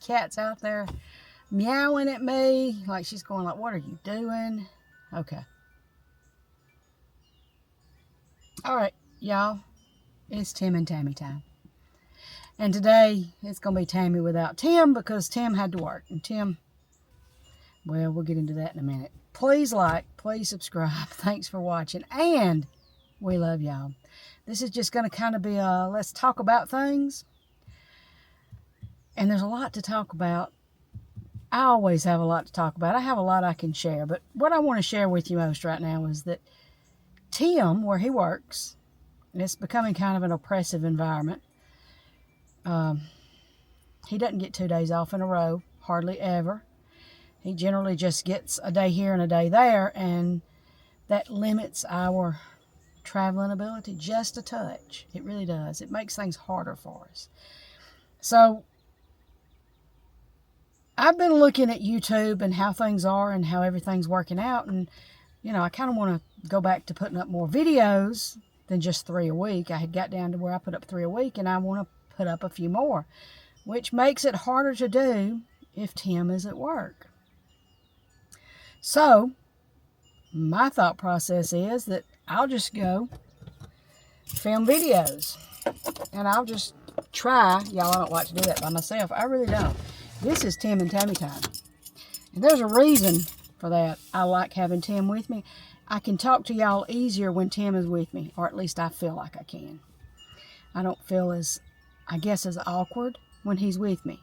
Cat's out there meowing at me like she's going like, what are you doing? Okay. All right, y'all. It's Tim and Tammy time. And today it's going to be Tammy without Tim because Tim had to work. And Tim, well, we'll get into that in a minute. Please like, please subscribe. Thanks for watching. And we love y'all. This is just going to kind of be a let's talk about things. And there's a lot to talk about. I always have a lot to talk about. I have a lot I can share. But what I want to share with you most right now is that Tim, where he works, it's becoming kind of an oppressive environment. He doesn't get 2 days off in a row, hardly ever. He generally just gets a day here and a day there, and that limits our traveling ability just a touch. It really does. It makes things harder for us. So I've been looking at YouTube and how things are and how everything's working out, and I kind of want to go back to putting up more videos than just 3 a week. I had got down to where I put up 3 a week, and I want to put up a few more, which makes it harder to do if Tim is at work. So my thought process is that I'll just go film videos, and I'll just try. Y'all, I don't like to do that by myself. I really don't. This is Tim and Tammy time. And there's a reason for that. I like having Tim with me. I can talk to y'all easier when Tim is with me, or at least I feel like I can. I don't feel as awkward when he's with me.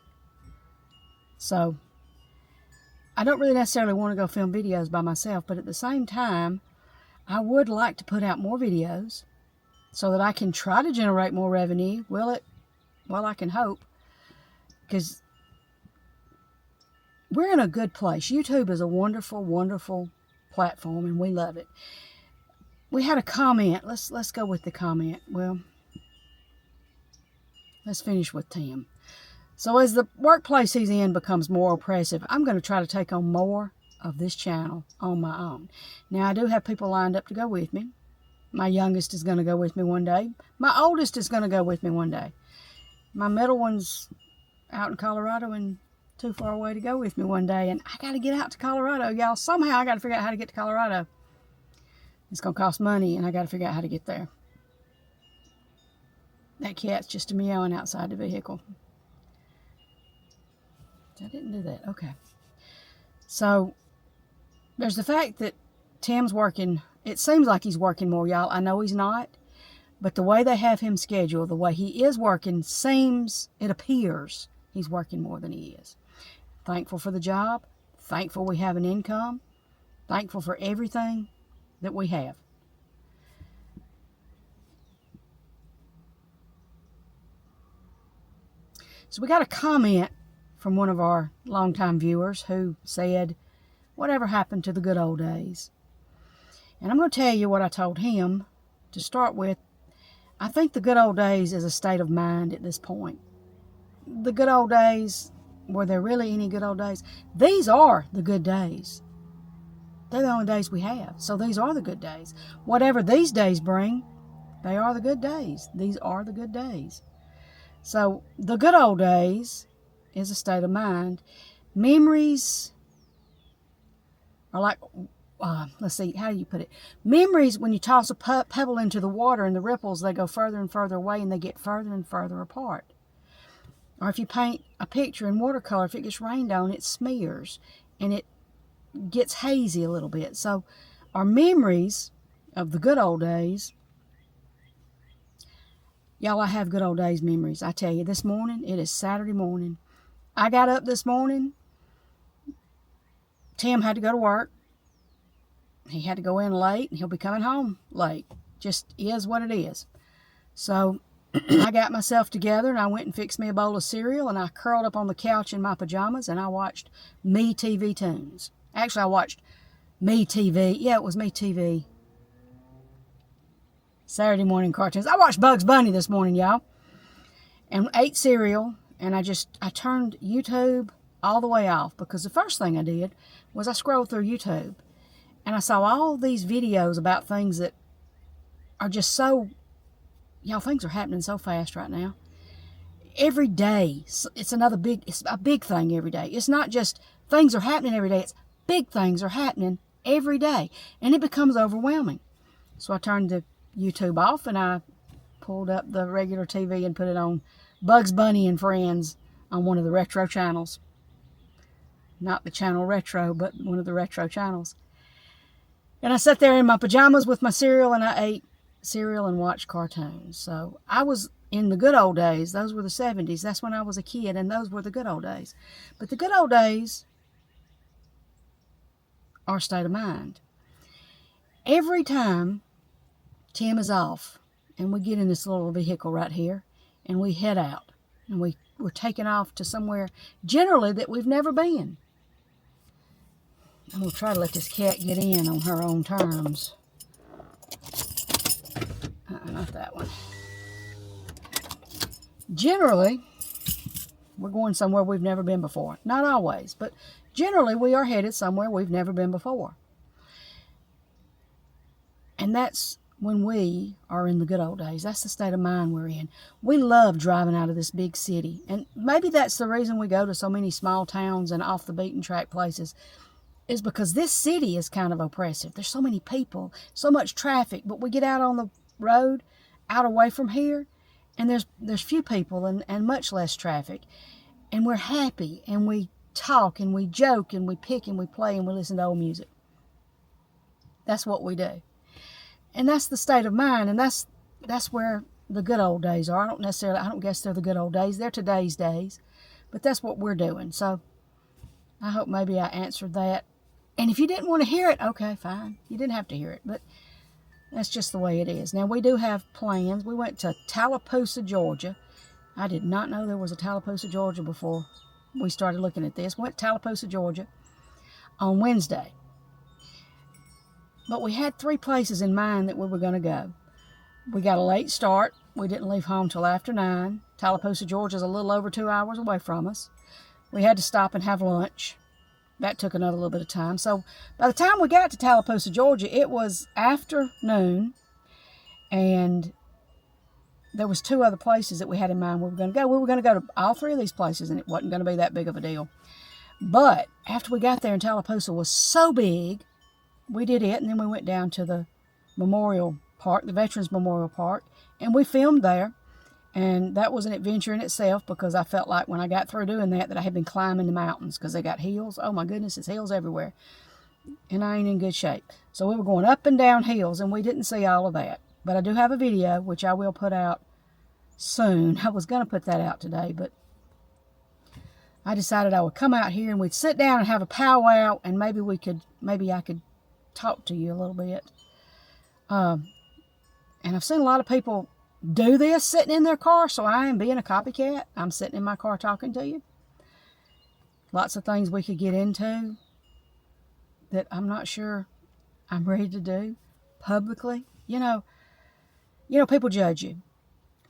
So I don't really necessarily want to go film videos by myself, but at the same time, I would like to put out more videos so that I can try to generate more revenue. Well, I can hope, because we're in a good place. YouTube is a wonderful, wonderful platform, and we love it. We had a comment. Let's go with the comment. Well, let's finish with Tim. So as the workplace he's in becomes more oppressive, I'm going to try to take on more of this channel on my own. Now, I do have people lined up to go with me. My youngest is going to go with me one day. My oldest is going to go with me one day. My middle one's out in Colorado and too far away to go with me one day, and I got to get out to Colorado, y'all. Somehow I got to figure out how to get to Colorado. It's going to cost money, and I got to figure out how to get there. That cat's just meowing outside the vehicle. I didn't do that. Okay. So there's the fact that Tim's working. It seems like he's working more, y'all. I know he's not, but the way they have him scheduled, the way he is working, it appears he's working more than he is. Thankful for the job. Thankful we have an income. Thankful for everything that we have. So we got a comment from one of our longtime viewers who said, whatever happened to the good old days? And I'm going to tell you what I told him to start with. I think the good old days is a state of mind at this point. The good old days, were there really any good old days? These are the good days. They're the only days we have. So these are the good days. Whatever these days bring, they are the good days. These are the good days. So the good old days is a state of mind. Memories are like, let's see, how do you put it? Memories, when you toss a pebble into the water and the ripples, they go further and further away and they get further and further apart. Or if you paint a picture in watercolor, if it gets rained on, it smears and it gets hazy a little bit. So our memories of the good old days, y'all, I have good old days memories. I tell you, this morning, it is Saturday morning. I got up this morning. Tim had to go to work. He had to go in late, and he'll be coming home late. Just is what it is. So I got myself together, and I went and fixed me a bowl of cereal, and I curled up on the couch in my pajamas, and I watched Me TV Tunes. Actually, I watched Me TV. Yeah, it was Me TV. Saturday morning cartoons. I watched Bugs Bunny this morning, y'all, and ate cereal, and I turned YouTube all the way off, because the first thing I did was I scrolled through YouTube, and I saw all these videos about things that are just so, y'all, things are happening so fast right now. every day, it's a big thing every day. It's not just things are happening every day. It's big things are happening every day. And it becomes overwhelming. So I turned the YouTube off and I pulled up the regular TV and put it on Bugs Bunny and Friends on one of the retro channels. Not the channel retro, but one of the retro channels. And I sat there in my pajamas with my cereal and I ate cereal and watched cartoons. So I was in the good old days. Those were the 70s. That's when I was a kid, and those were the good old days. But the good old days are a state of mind. Every time Tim is off and we get in this little vehicle right here and we head out and we're taking off to somewhere generally that we've never been. I'm going to try to let this cat get in on her own terms. Not that one. Generally, we're going somewhere we've never been before. Not always, but generally we are headed somewhere we've never been before. And that's when we are in the good old days. That's the state of mind we're in. We love driving out of this big city. And maybe that's the reason we go to so many small towns and off the beaten track places, is because this city is kind of oppressive. There's so many people, so much traffic, but we get out on the road, out away from here, and there's few people and much less traffic, and we're happy, and we talk, and we joke, and we pick, and we play, and we listen to old music. That's what we do. And that's the state of mind, and that's where the good old days are. I don't guess they're the good old days. They're today's days, but that's what we're doing. So I hope maybe I answered that. And if you didn't want to hear it, okay, fine. You didn't have to hear it, but that's just the way it is. Now, we do have plans. We went to Tallapoosa, Georgia. I did not know there was a Tallapoosa, Georgia before we started looking at this. Went to Tallapoosa, Georgia on Wednesday. But we had 3 places in mind that we were going to go. We got a late start. We didn't leave home till after 9. Tallapoosa, Georgia is a little over 2 hours away from us. We had to stop and have lunch. That took another little bit of time. So by the time we got to Tallapoosa, Georgia, it was afternoon, and there was 2 other places that we had in mind we were going to go. We were going to go to all 3 of these places, and it wasn't going to be that big of a deal. But after we got there, and Tallapoosa was so big, we did it, and then we went down to the Memorial Park, the Veterans Memorial Park, and we filmed there. And that was an adventure in itself, because I felt like when I got through doing that I had been climbing the mountains, because they got hills. Oh my goodness, it's hills everywhere. And I ain't in good shape. So we were going up and down hills, and we didn't see all of that. But I do have a video, which I will put out soon. I was going to put that out today, but I decided I would come out here and we'd sit down and have a powwow, and maybe I could talk to you a little bit. And I've seen a lot of people do this sitting in their car, so I am being a copycat. I'm sitting in my car talking to you. Lots of things we could get into that I'm not sure I'm ready to do publicly. You know, people judge you.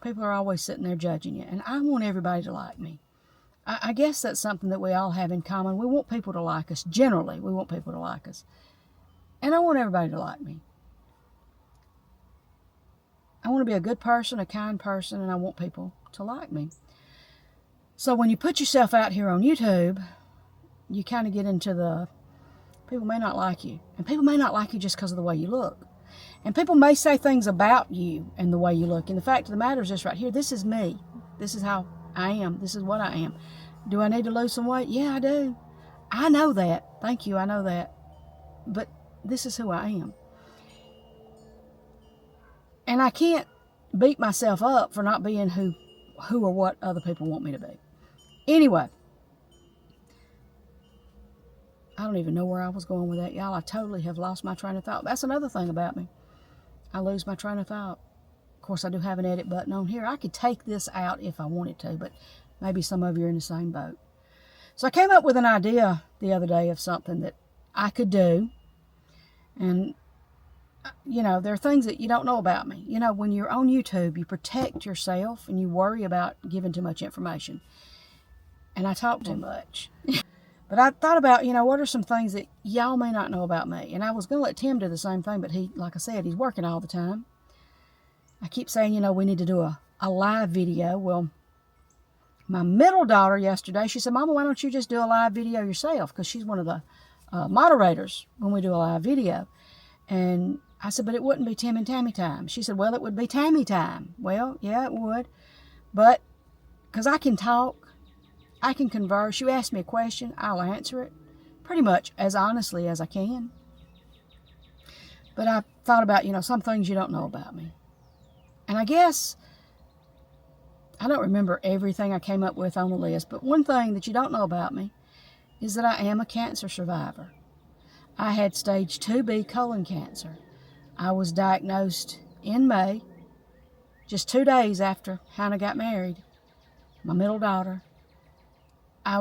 People are always sitting there judging you, and I want everybody to like me. I guess that's something that we all have in common. We want people to like us. Generally, we want people to like us. And I want everybody to like me. I want to be a good person, a kind person, and I want people to like me. So when you put yourself out here on YouTube, you kind of get into people may not like you. And people may not like you just because of the way you look. And people may say things about you and the way you look. And the fact of the matter is this right here. This is me. This is how I am. This is what I am. Do I need to lose some weight? Yeah, I do. I know that. Thank you, I know that. But this is who I am. And I can't beat myself up for not being who or what other people want me to be. Anyway, I don't even know where I was going with that, y'all. I totally have lost my train of thought. That's another thing about me. I lose my train of thought. Of course, I do have an edit button on here. I could take this out if I wanted to, but maybe some of you are in the same boat. So I came up with an idea the other day of something that I could do. And there are things that you don't know about me. When you're on YouTube, you protect yourself and you worry about giving too much information. And I talk too much. But I thought about, what are some things that y'all may not know about me? And I was going to let Tim do the same thing, but he, like I said, he's working all the time. I keep saying, we need to do a live video. Well, My middle daughter yesterday, she said, Mama, why don't you just do a live video yourself? Because she's one of the moderators when we do a live video. And I said, but it wouldn't be Tim and Tammy time. She said, well, it would be Tammy time. Well, yeah, it would. But because I can talk, I can converse. You ask me a question, I'll answer it pretty much as honestly as I can. But I thought about, some things you don't know about me. And I guess I don't remember everything I came up with on the list, but one thing that you don't know about me is that I am a cancer survivor. I had stage 2B colon cancer. I was diagnosed in May, just 2 days after Hannah got married. My middle daughter,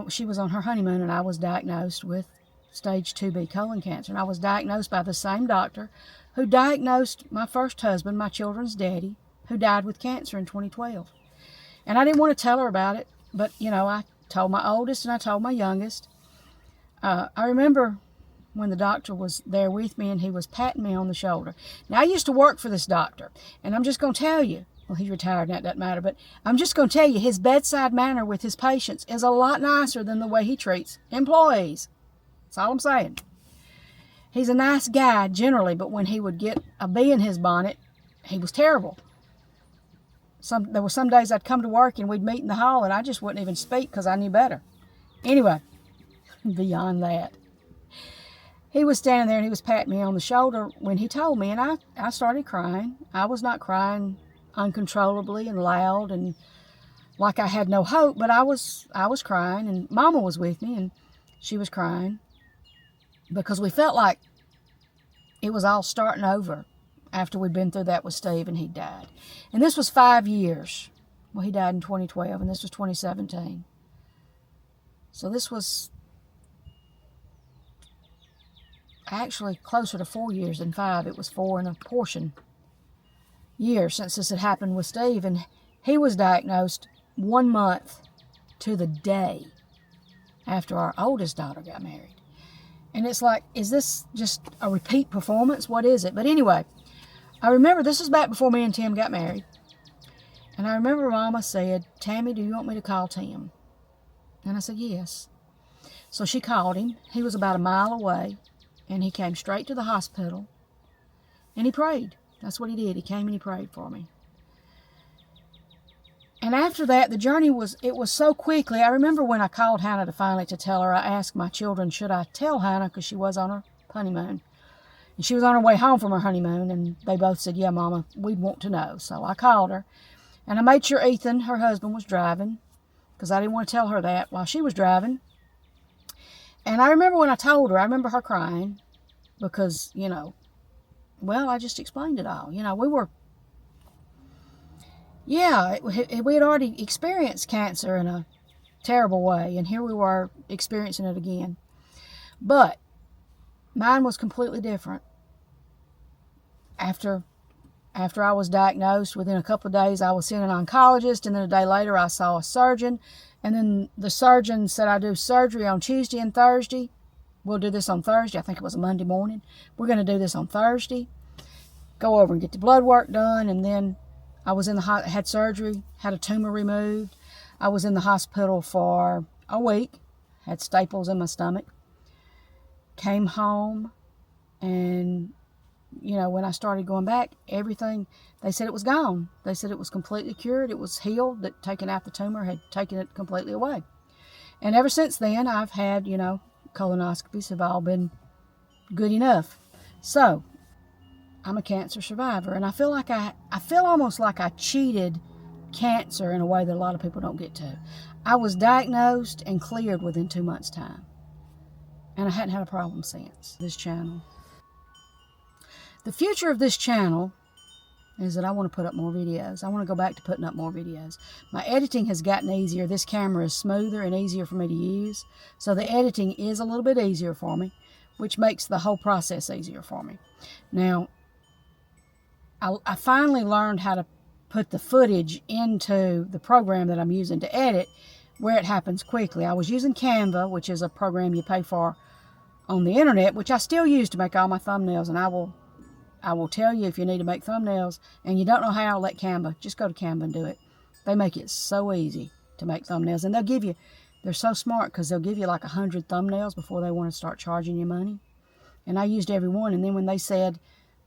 she was on her honeymoon, and I was diagnosed with stage 2B colon cancer. And I was diagnosed by the same doctor who diagnosed my first husband, my children's daddy, who died with cancer in 2012. And I didn't want to tell her about it, but, I told my oldest and I told my youngest. I remember when the doctor was there with me and he was patting me on the shoulder. Now, I used to work for this doctor, and I'm just going to tell you, well, he's retired, and that doesn't matter, but I'm just going to tell you, his bedside manner with his patients is a lot nicer than the way he treats employees. That's all I'm saying. He's a nice guy generally, but when he would get a bee in his bonnet, he was terrible. There were some days I'd come to work and we'd meet in the hall and I just wouldn't even speak because I knew better. Anyway, beyond that, he was standing there and he was patting me on the shoulder when he told me, and I started crying. I was not crying uncontrollably and loud and like I had no hope, but I was crying, and Mama was with me and she was crying because we felt like it was all starting over after we'd been through that with Steve and he died. And this was 5 years. Well, he died in 2012 and this was 2017. So this was actually closer to 4 years than 5. It was 4 and a portion years since this had happened with Steve. And he was diagnosed 1 month to the day after our oldest daughter got married. And it's like, is this just a repeat performance? What is it? But anyway, I remember this was back before me and Tim got married. And I remember Mama said, Tammy, do you want me to call Tim? And I said, yes. So she called him. He was about a mile away. And he came straight to the hospital. And he prayed. That's what he did. He came and he prayed for me. And after that, the journey was so quickly. I remember when I called Hannah to tell her, I asked my children, should I tell Hannah? Because she was on her honeymoon. And she was on her way home from her honeymoon, and they both said, yeah, Mama, we'd want to know. So I called her, and I made sure Ethan, her husband, was driving, because I didn't want to tell her that while she was driving. And I remember when I told her, I remember her crying, because, well, I just explained it all. we had already experienced cancer in a terrible way, and here we were experiencing it again. But mine was completely different. After I was diagnosed, within a couple of days, I was seeing an oncologist, and then a day later, I saw a surgeon, and then the surgeon said I do surgery on Tuesday and Thursday. We'll do this on Thursday. I think it was a Monday morning. We're going to do this on Thursday. Go over and get the blood work done, and then I was had surgery, had a tumor removed. I was in the hospital for a week, had staples in my stomach. Came home, and when I started going back, everything, they said it was gone. They said it was completely cured. It was healed, that taking out the tumor had taken it completely away. And ever since then, I've had, colonoscopies have all been good enough. So I'm a cancer survivor, and I feel almost like I cheated cancer in a way that a lot of people don't get to. I was diagnosed and cleared within 2 months' time. And I hadn't had a problem since. This channel. The future of this channel is that I want to put up more videos. I want to go back to putting up more videos. My editing has gotten easier. This camera is smoother and easier for me to use. So the editing is a little bit easier for me, which makes the whole process easier for me. Now, I finally learned how to put the footage into the program that I'm using to edit, where it happens quickly. I was using Canva, which is a program you pay for on the internet, which I still use to make all my thumbnails, and I will tell you, if you need to make thumbnails and you don't know how, let Canva, just go to Canva and do it. They make it so easy. to make thumbnails. And they'll give you, they're so smart because they'll give you like 100 thumbnails before they want to start charging you money. And I used every one. And then when they said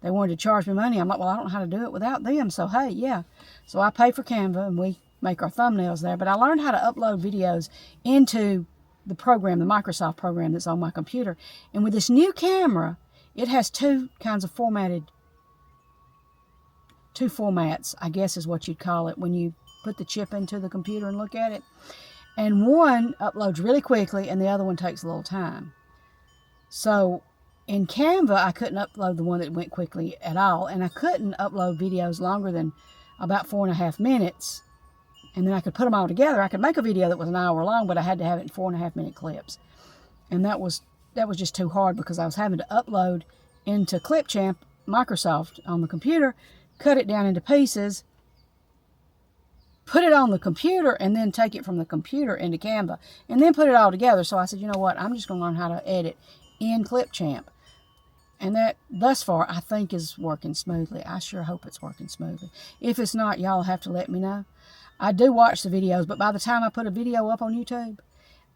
they wanted to charge me money, I'm like, well, I don't know how to do it without them. So, hey, yeah. So I pay for Canva and we make our thumbnails there. But I learned how to upload videos into the program, the Microsoft program that's on my computer. And with this new camera, it has two formats, I guess is what you'd call it, when you put the chip into the computer and look at it. And one uploads really quickly and the other one takes a little time. So in Canva, I couldn't upload the one that went quickly at all. And I couldn't upload videos longer than about 4.5 minutes. And then I could put them all together. I could make a video that was an hour long, but I had to have it in 4.5 minute clips. And that was just too hard because I was having to upload into Clipchamp, Microsoft, on the computer, cut it down into pieces, put it on the computer, and then take it from the computer into Canva, and then put it all together. So I said, you know what, I'm just going to learn how to edit in Clipchamp. And that, thus far, I think is working smoothly. I sure hope it's working smoothly. If it's not, y'all have to let me know. I do watch the videos, but by the time I put a video up on YouTube,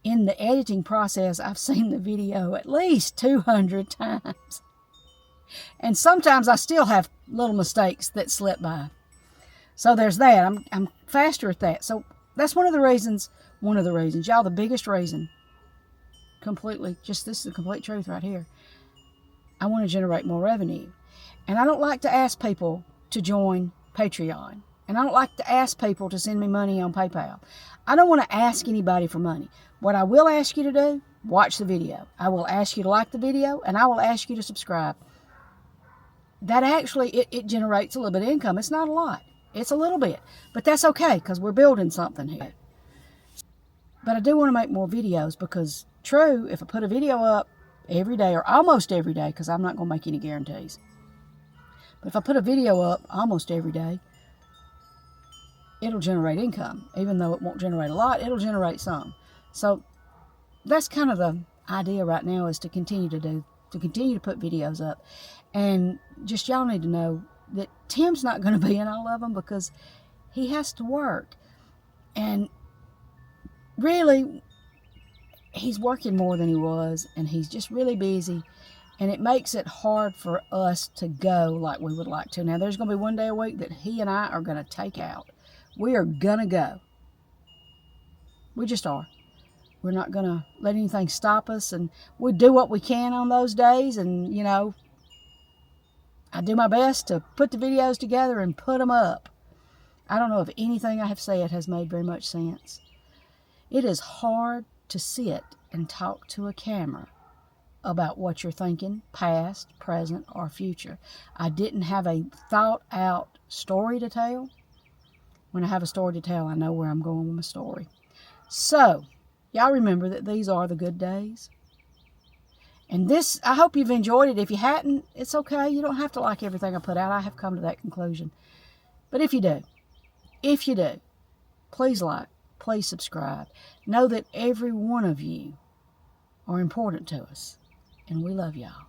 in the editing process, I've seen the video at least 200 times. And sometimes I still have little mistakes that slip by. So there's that. I'm faster at that. So that's one of the reasons, y'all, the biggest reason, completely, just this is the complete truth right here. I want to generate more revenue. And I don't like to ask people to join Patreon. And I don't like to ask people to send me money on PayPal. I don't want to ask anybody for money. What I will ask you to do, watch the video. I will ask you to like the video, and I will ask you to subscribe. That actually, it generates a little bit of income. It's not a lot. It's a little bit. But that's okay, because we're building something here. But I do want to make more videos, because true, if I put a video up every day, or almost every day, because I'm not going to make any guarantees. But if I put a video up almost every day, it'll generate income. Even though it won't generate a lot, it'll generate some. So that's kind of the idea right now, is to continue to put videos up. And just y'all need to know that Tim's not going to be in all of them because he has to work. And really, he's working more than he was, and he's just really busy. And it makes it hard for us to go like we would like to. Now, there's going to be one day a week that he and I are going to take out. We are going to go. We just are. We're not going to let anything stop us. And we do what we can on those days. And, you know, I do my best to put the videos together and put them up. I don't know if anything I have said has made very much sense. It is hard to sit and talk to a camera about what you're thinking, past, present, or future. I didn't have a thought-out story to tell. When I have a story to tell, I know where I'm going with my story. So, y'all remember that these are the good days. And this, I hope you've enjoyed it. If you hadn't, it's okay. You don't have to like everything I put out. I have come to that conclusion. But if you do, please like, please subscribe. Know that every one of you are important to us. And we love y'all.